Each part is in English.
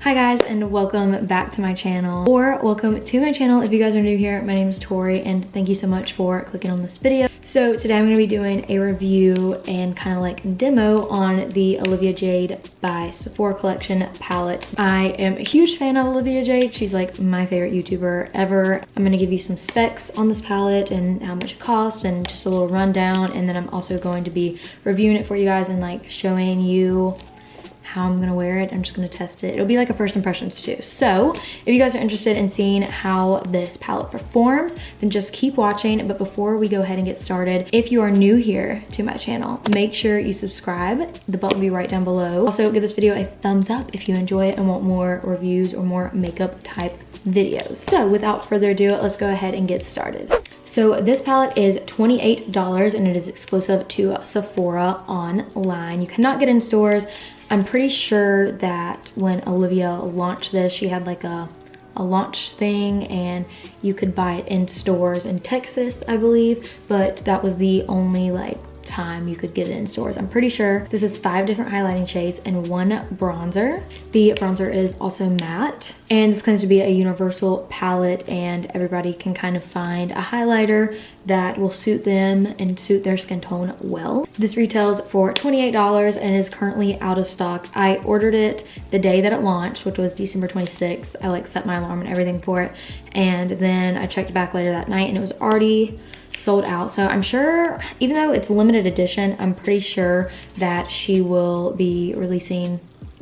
Hi guys, and welcome back to my channel, or welcome to my channel if you guys are new here. My name is Tori and thank you so much for clicking on this video. So today I'm going to be doing a review and kind of like demo on the Olivia Jade by Sephora collection palette. I am a huge fan of Olivia Jade. She's like my favorite YouTuber ever. I'm going to give you some specs on this palette and how much it costs and just a little rundown, and then I'm also going to be reviewing it for you guys and like showing you how I'm gonna wear it. I'm just gonna test it. It'll be like a first impressions too. So if you guys are interested in seeing how this palette performs, then just keep watching. But before we go ahead and get started, if you are new here to my channel, make sure you subscribe. The button will be right down below. Also give this video a thumbs up if you enjoy it and want more reviews or more makeup type videos. So without further ado, let's go ahead and get started. So this palette is $28 and it is exclusive to Sephora online. You cannot get in stores. I'm pretty sure that when Olivia launched this, she had like a launch thing and you could buy it in stores in Texas, I believe, but that was the only like time you could get it in stores. I'm pretty sure this is 5 different highlighting shades and 1 bronzer. The bronzer is also matte, and this claims to be a universal palette and everybody can kind of find a highlighter that will suit them and suit their skin tone well. This retails for $28 and is currently out of stock. I ordered it the day that it launched, which was December 26th. I like set my alarm and everything for it, and then I checked back later that night and it was already sold out. So I'm sure, even though it's limited edition, I'm pretty sure that she will be releasing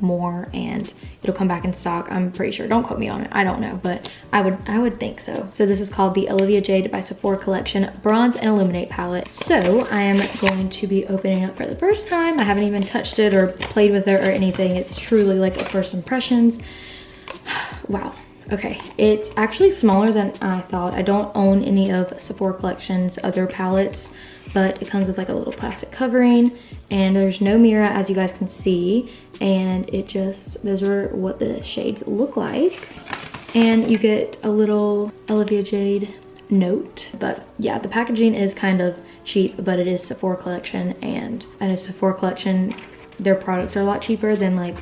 more and it'll come back in stock. I'm pretty sure. Don't quote me on it. I don't know, but I would think so. So this is called the Olivia Jade by Sephora collection Bronze and Illuminate palette. So I am going to be opening up for the first time. I haven't even touched it or played with it or anything. It's truly like a first impressions. Wow. Okay, it's actually smaller than I thought. I don't own any of Sephora collection's other palettes, but it comes with like a little plastic covering and there's no mirror, as you guys can see, and it just, those are what the shades look like. And you get a little Olivia Jade note. But yeah, the packaging is kind of cheap, but it is Sephora collection, and I know Sephora collection, their products are a lot cheaper than like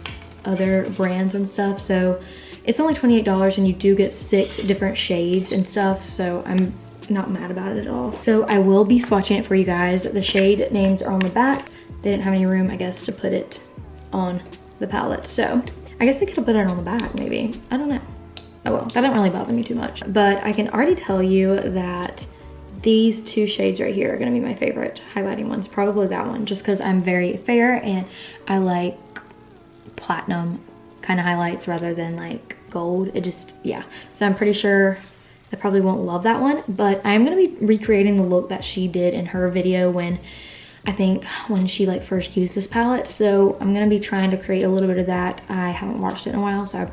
other brands and stuff, so it's only $28 and you do get 6 different shades and stuff, so I'm not mad about it at all. So I will be swatching it for you guys. The shade names are on the back. They didn't have any room, I guess, to put it on the palette, so I guess they could have put it on the back maybe. I don't know. Oh well, that didn't really bother me too much. But I can already tell you that these 2 shades right here are gonna be my favorite highlighting ones. Probably that one, just because I'm very fair and I like platinum kind of highlights rather than like gold. It just, yeah. So I'm pretty sure I probably won't love that one, but I'm gonna be recreating the look that she did in her video when, I think when she like first used this palette. So I'm gonna be trying to create a little bit of that. I haven't watched it in a while, so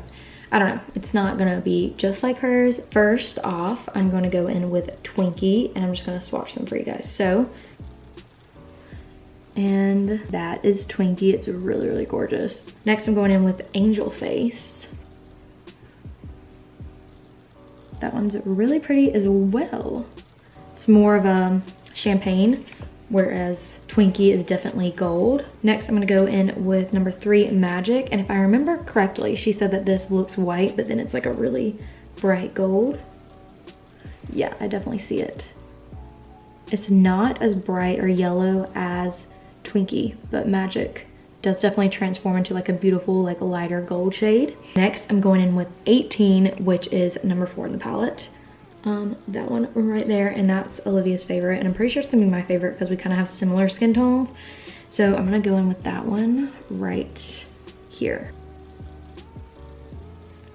I don't know. It's not gonna be just like hers. First off, I'm gonna go in with Twinkie and I'm just gonna swatch them for you guys. So, and that is Twinkie. It's really, really gorgeous. Next, I'm going in with Angel Face. That one's really pretty as well. It's more of a champagne, whereas Twinkie is definitely gold. Next, I'm gonna go in with number 3, Magic. And if I remember correctly, she said that this looks white, but then it's like a really bright gold. Yeah, I definitely see it. It's not as bright or yellow as Twinkie, but Magic does definitely transform into like a beautiful, like a lighter gold shade. Next, I'm going in with 18, which is number 4 in the palette. That one right there, and that's Olivia's favorite, and I'm pretty sure it's gonna be my favorite because we kind of have similar skin tones. So I'm gonna go in with that one right here.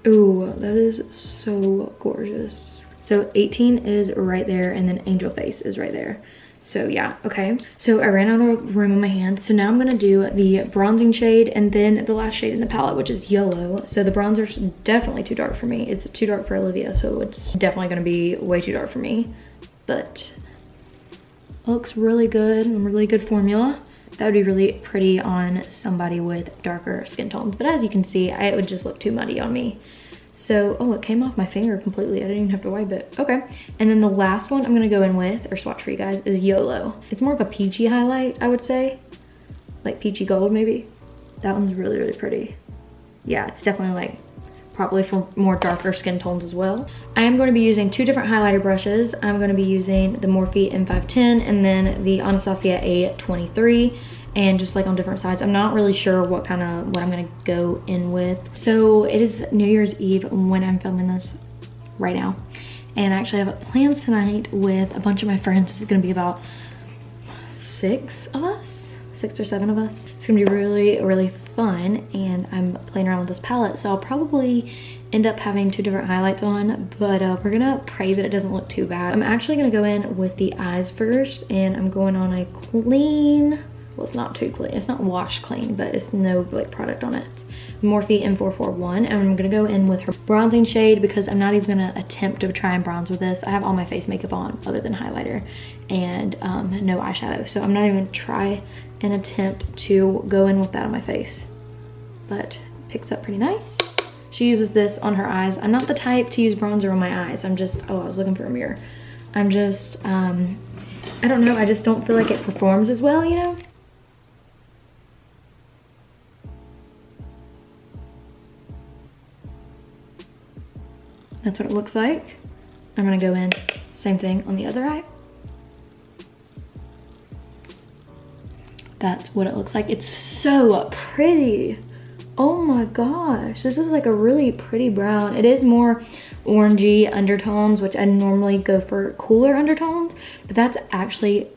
Ooh, that is so gorgeous. So 18 is right there, and then Angel Face is right there. So yeah, okay. So I ran out of room on my hand. So now I'm gonna do the bronzing shade and then the last shade in the palette, which is yellow. So the bronzer's definitely too dark for me. It's too dark for Olivia, so it's definitely gonna be way too dark for me. But it looks really good and really good formula. That would be really pretty on somebody with darker skin tones. But as you can see, it would just look too muddy on me. So, oh, it came off my finger completely. I didn't even have to wipe it. Okay. And then the last one I'm gonna go in with, or swatch for you guys, is YOLO. It's more of a peachy highlight, I would say. Like peachy gold, maybe. That one's really, really pretty. Yeah, it's definitely like probably for more darker skin tones as well. I am going to be using 2 different highlighter brushes. I'm going to be using the Morphe M510 and then the Anastasia A23, and just like on different sides. I'm not really sure what I'm gonna go in with. So it is New Year's Eve when I'm filming this right now. And I actually have plans tonight with a bunch of my friends. It's gonna be about 6 or 7 of us. It's gonna be really, really fun, and I'm playing around with this palette, so I'll probably end up having 2 different highlights on, but we're gonna pray that it doesn't look too bad. I'm actually gonna go in with the eyes first, and I'm going on a clean, well, it's not too clean, it's not wash clean, but it's no like product on it, Morphe M441, and I'm gonna go in with her bronzing shade because I'm not even gonna attempt to try and bronze with this. I have all my face makeup on other than highlighter and no eyeshadow, so I'm not even gonna try and attempt to go in with that on my face, but it picks up pretty nice. She uses this on her eyes. I'm not the type to use bronzer on my eyes. I'm just, oh, I was looking for a mirror. I'm just, I don't know, I just don't feel like it performs as well, you know? That's what it looks like. I'm gonna go in, same thing on the other eye. That's what it looks like. It's so pretty. Oh my gosh, this is like a really pretty brown. It is more orangey undertones, which I normally go for cooler undertones, but that's actually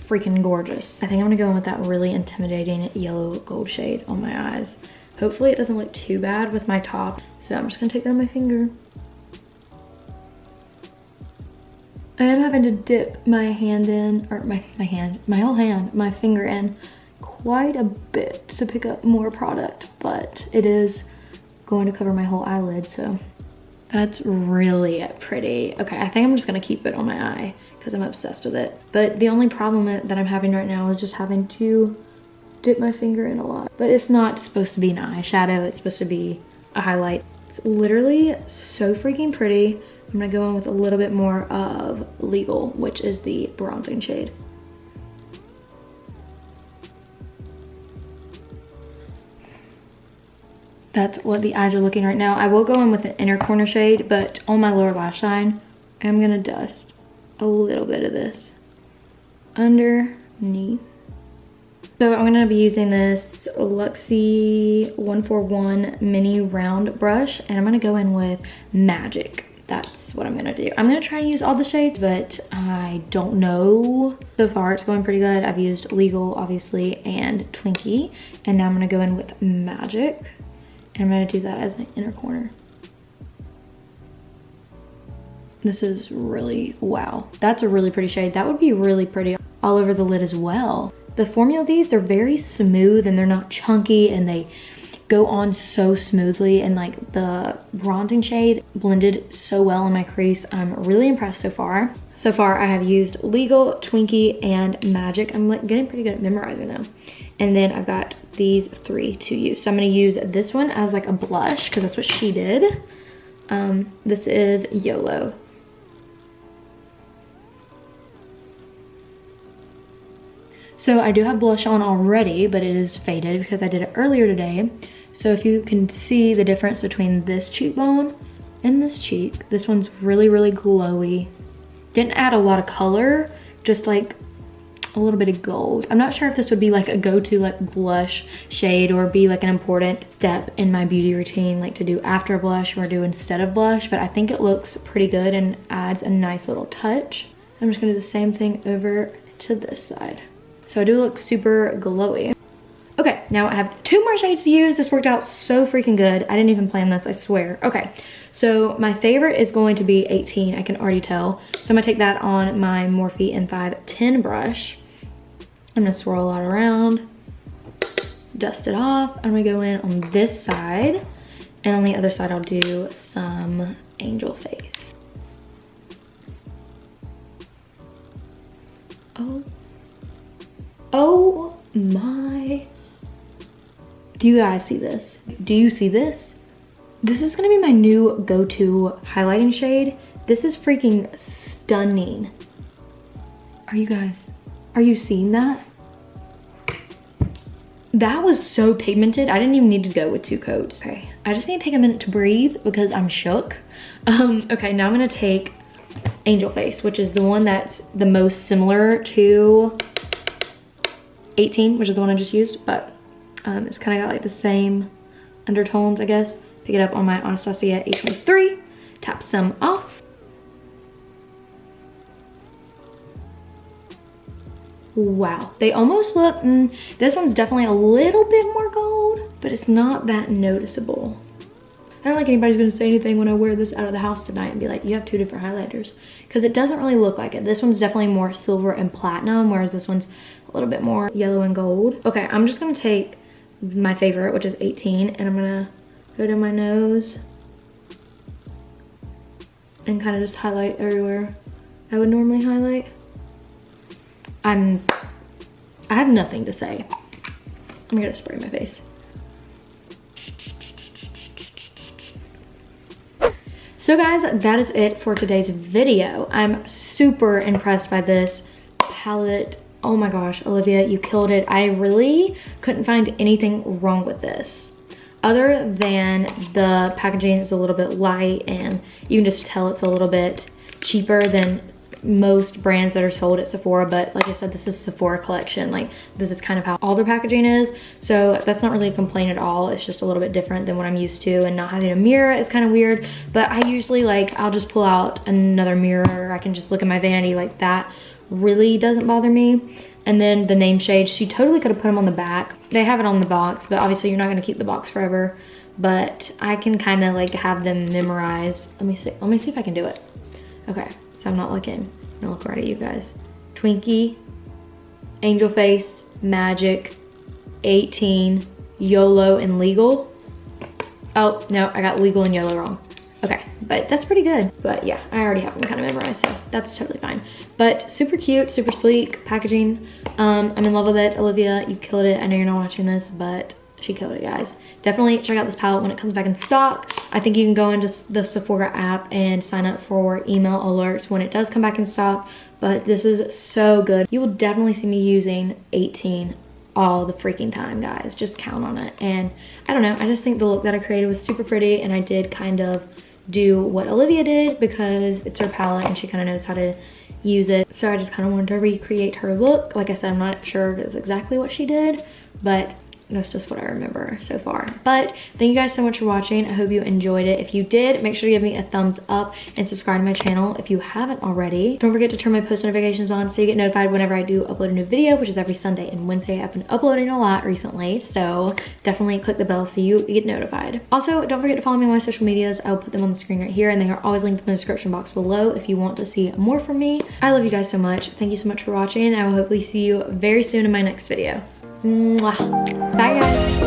freaking gorgeous. I think I'm gonna go in with that really intimidating yellow gold shade on my eyes. Hopefully it doesn't look too bad with my top. So I'm just gonna take that on my finger. I am having to dip my hand in, or my finger in quite a bit to pick up more product, but it is going to cover my whole eyelid, so that's really pretty. Okay, I think I'm just gonna keep it on my eye because I'm obsessed with it. But the only problem that I'm having right now is just having to dip my finger in a lot. But it's not supposed to be an eyeshadow, it's supposed to be a highlight. It's literally so freaking pretty. I'm gonna go in with a little bit more of Legal, which is the bronzing shade. That's what the eyes are looking right now. I will go in with an inner corner shade, but on my lower lash line, I'm gonna dust a little bit of this underneath. So I'm gonna be using this Luxie 141 mini round brush, and I'm gonna go in with Magic. That's what I'm gonna do. I'm gonna try to use all the shades, but I don't know. So far it's going pretty good. I've used Legal, obviously, and Twinkie, and now I'm gonna go in with Magic, and I'm gonna do that as an inner corner. This is really, wow. That's a really pretty shade. That would be really pretty all over the lid as well. The formula of these, they're very smooth and they're not chunky, and they go on so smoothly, and like the bronzing shade blended so well in my crease. I'm really impressed so far. So far I have used Legal, Twinkie, and Magic. I'm like getting pretty good at memorizing them. And then I've got these 3 to use. So I'm gonna use this one as like a blush because that's what she did. This is YOLO. So I do have blush on already, but it is faded because I did it earlier today. So if you can see the difference between this cheekbone and this cheek, this one's really, really glowy. Didn't add a lot of color, just like a little bit of gold. I'm not sure if this would be like a go-to like blush shade or be like an important step in my beauty routine, like to do after blush or do instead of blush, but I think it looks pretty good and adds a nice little touch. I'm just gonna do the same thing over to this side. So I do look super glowy. Okay, now I have 2 more shades to use. This worked out so freaking good. I didn't even plan this, I swear. Okay, so my favorite is going to be 18, I can already tell. So I'm gonna take that on my Morphe M510 brush. I'm gonna swirl a lot around, dust it off. I'm gonna go in on this side, and on the other side I'll do some angel face. Oh my. Do you guys see this? Do you see this? This is gonna be my new go-to highlighting shade. This is freaking stunning. Are you seeing that? That was so pigmented. I didn't even need to go with 2 coats. Okay, I just need to take a minute to breathe because I'm shook. Okay, now I'm gonna take Angel Face, which is the one that's the most similar to 18, which is the one I just used, but it's kind of got like the same undertones, I guess. Pick it up on my Anastasia A23, tap some off. Wow, they almost look, this one's definitely a little bit more gold, but it's not that noticeable. I don't think anybody's gonna say anything when I wear this out of the house tonight and be like, you have 2 different highlighters, because it doesn't really look like it. This one's definitely more silver and platinum, whereas this one's a little bit more yellow and gold. Okay, I'm just gonna take my favorite, which is 18, and I'm gonna go to my nose and kind of just highlight everywhere I would normally highlight. I have nothing to say. I'm gonna spray my face. So guys, that is it for today's video. I'm super impressed by this palette. Oh my gosh, Olivia, you killed it. I really couldn't find anything wrong with this, other than the packaging is a little bit light and you can just tell it's a little bit cheaper than most brands that are sold at Sephora. But like I said, this is Sephora collection. Like, this is kind of how all their packaging is, so that's not really a complaint at all. It's just a little bit different than what I'm used to, and not having a mirror is kind of weird. But I usually, like, I'll just pull out another mirror, I can just look at my vanity. Like, that really doesn't bother me. And then the name shades, she totally could have put them on the back. They have it on the box, but obviously you're not going to keep the box forever, but I can kind of like have them memorized. Let me see if I can do it. Okay, so I'm not looking. I'm gonna look right at you guys. Twinkie, Angel Face, Magic, 18, YOLO, and Legal. Oh, no, I got Legal and YOLO wrong. Okay, but that's pretty good. But yeah, I already have them kind of memorized, so that's totally fine. But super cute, super sleek packaging. I'm in love with it. Olivia, you killed it. I know you're not watching this, but she killed it, guys. Definitely check out this palette when it comes back in stock. I think you can go into the Sephora app and sign up for email alerts when it does come back in stock. But this is so good. You will definitely see me using 18 all the freaking time, guys. Just count on it. And I don't know, I just think the look that I created was super pretty, and I did kind of do what Olivia did because it's her palette and she kind of knows how to use it. So I just kind of wanted to recreate her look. Like I said, I'm not sure if it's exactly what she did, but that's just what I remember so far. But thank you guys so much for watching. I hope you enjoyed it. If you did, make sure to give me a thumbs up and subscribe to my channel if you haven't already. Don't forget to turn my post notifications on so you get notified whenever I do upload a new video, which is every Sunday and Wednesday. I've been uploading a lot recently, so definitely click the bell so you get notified. Also, don't forget to follow me on my social medias. I'll put them on the screen right here, and they are always linked in the description box below if you want to see more from me. I love you guys so much. Thank you so much for watching. I will hopefully see you very soon in my next video. Mwah. Bye guys.